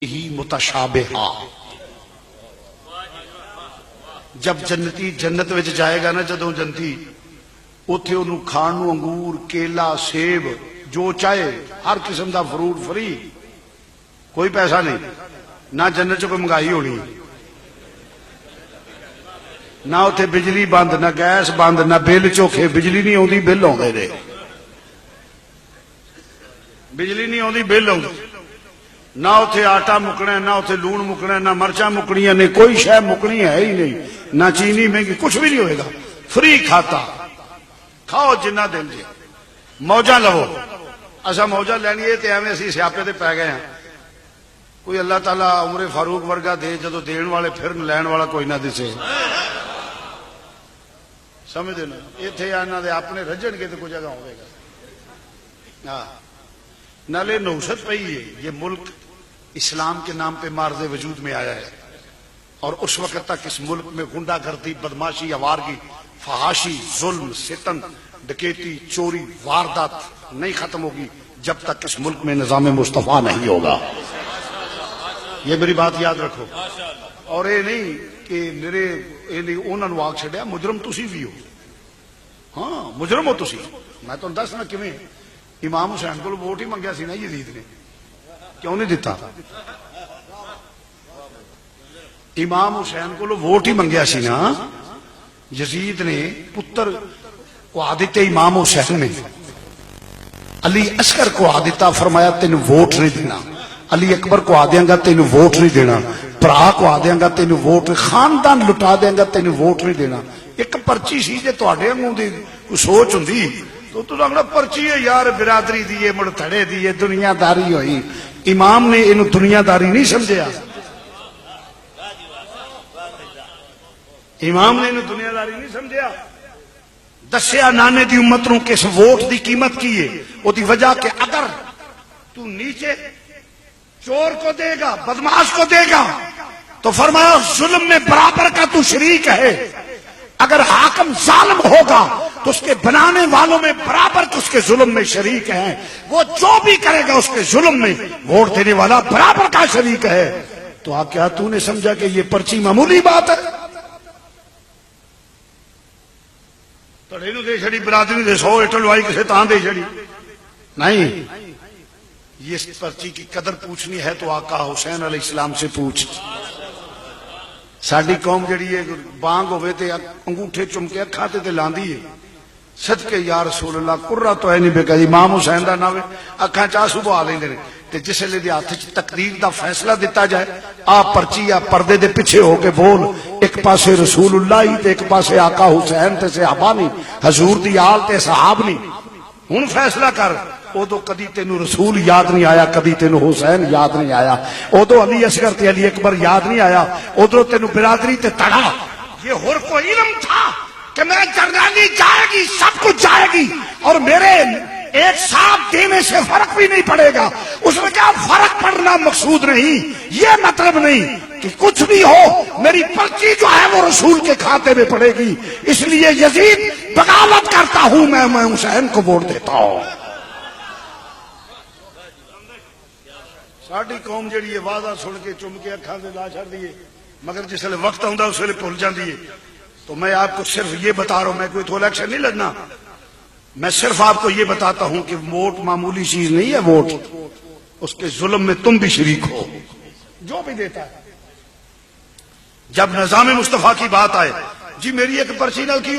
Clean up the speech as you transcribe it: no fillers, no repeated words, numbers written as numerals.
ہی متشابہا. جب جنتی جنت وچ جائے گا نا، جدوں جنتی اوتھے انہوں کھان نوں انگور، کیلا، سیب جو چاہے ہر قسم دا فروٹ فری، کوئی پیسہ نہیں. نہ جنت چ کوئی مہنگائی ہونی، نہ اوتھے بجلی بند، نہ گیس بند، نہ بل چوکھے. بجلی نہیں آتی، بل آتے نے. بجلی نہیں آتی، بل آتے. نہ اتنے آٹا مکنا، نہ اتنے لون مکنا، نہ مرچاں مکنیاں نے، کوئی شے مکنی ہے ہی نہیں. نہ چینی مہنگی، کچھ بھی نہیں ہوئے گا. فری کھاتا، کھاؤ جنہ دل جی، موجہ لو. اصا موجہ لینی ہے تو ایویں اسی سیاپے تے پی گئے ہیں. کوئی اللہ تعالیٰ عمر فاروق ورگا دے، جدو دین والے پھر لین والا کوئی نہ دسے. سمجھ نا، اتنے یہاں دے اپنے رجن کے تو کچھ جگہ ہوئے گا. ہاں، نالے نوست پئی ہے. یہ ملک اسلام کے نام پہ مارز وجود میں آیا ہے، اور اس وقت تک اس ملک میں غنڈہ گردی، بدماشی، آوارگی، فحاشی، ظلم، ستم، ڈکیتی، چوری، واردات نہیں ختم ہوگی جب تک اس ملک میں نظام مصطفیٰ نہیں ہوگا. یہ میری بات یاد رکھو. اور یہ نہیں کہ میرے انہوں نے آگ چڈیا مجرم تسی بھی ہو. ہاں مجرم ہو تسی. میں تو دسنا کیویں. امام حسین کو ووٹ ہی منگیا سی نا یزید نے، کیوں نہیں دیتا؟ امام حسین کو ووٹ ہی منگیا سی نا یزید نے. پتر کو آدھتے امام حسین نے علی اصغر کو آدھتا، فرمایا تین ووٹ نہیں دینا. علی اکبر کو آ دیاں گا تین ووٹ نہیں دینا. برا کو آ دیاں گا تین ووٹ، خاندان لٹا دیاں گا تین ووٹ نہیں دینا. ایک پرچی سی جے تواڈے وانگوں دی سوچ ہوندی تو آخنا پرچی ہے یار، برادری دیے مڑ تھڑے دیے، دنیا داری ہوئی. امام نے انہوں دنیا داری نہیں سمجھیا. امام نے انہوں دنیا داری نہیں سمجھیا. دسیا نانے دی امت نوں کس ووٹ دی قیمت کی ہے. وہ دی وجہ کہ اگر تو نیچے چور کو دے گا، بدماش کو دے گا، تو فرمایا ظلم میں برابر کا تو شریک ہے. اگر حاکم ظالم ہوگا تو اس کے بنانے والوں میں برابر اس کے ظلم میں شریک ہیں. وہ جو بھی کرے گا اس کے ظلم میں ووٹ دینے والا برابر کا شریک ہے. تو آپ کیا تو نے سمجھا کہ یہ پرچی معمولی بات ہے؟ تڑے نو دے چھڑی، برادری دے 100 ایٹل لوائی کسے تاں دے چھڑی نہیں. یہ پرچی کی قدر پوچھنی ہے تو آقا حسین علیہ السلام سے پوچھ. ساڈی قوم جڑی ہے بانگ ہوئے تے انگوٹھے چم کے اکھاں تے لاندی ہے. صدقے یا رسول اللہ قرہ تو ہے نہیں بے کہ امام حسین دا ناوے اکھاں چاسو بہا لیندے نے. تے جس لے دے ہاتھ وچ تقدیر دا فیصلہ دتا جائے، آپ پرچی یا پردے دے پیچھے ہو کے بول، ایک پاسے رسول اللہ ہی تے ایک پاسے آقا حسین تے صحابہ نہیں، حضور دی آل تے صحاب نہیں. ہن فیصلہ کر. ادو کدی تینوں رسول یاد نہیں آیا، کدی تینوں حسین یاد نہیں آیا. ادو علی اصغر تے علی اکبر یاد نہیں آیا. ادھر تینوں برادری تے تڑا. یہ ہر کو علم تھا کہ میں جرنیلی جائے گی، سب کچھ جائے گی، اور میرے ایک ساتھ دینے سے فرق بھی نہیں پڑے گا. اس نے کہا فرق پڑنا مقصود نہیں، یہ مطلب نہیں کہ کچھ بھی ہو میری پرچی جو ہے وہ رسول کے کھاتے میں پڑے گی. اس لیے یزید بغاوت کرتا ہوں، میں حسین کو ووٹ دیتا ہوں. ساڈی قوم جڑی ہے وعدہ سن کے چم کے اکھاں سے لا چھڑ دیے، مگر جس ویلے وقت آتا اس ویلے بھول جاندی ہے. تو میں آپ کو صرف یہ بتا رہا ہوں، میں کوئی تو الیکشن نہیں لڑنا. میں صرف آپ کو یہ بتاتا ہوں کہ ووٹ معمولی چیز نہیں ہے. ووٹ اس کے ظلم میں تم بھی شریک ہو. جو بھی دیتا ہے، جب نظام مصطفیٰ کی بات آئے، جی میری ایک پرچی نہ کی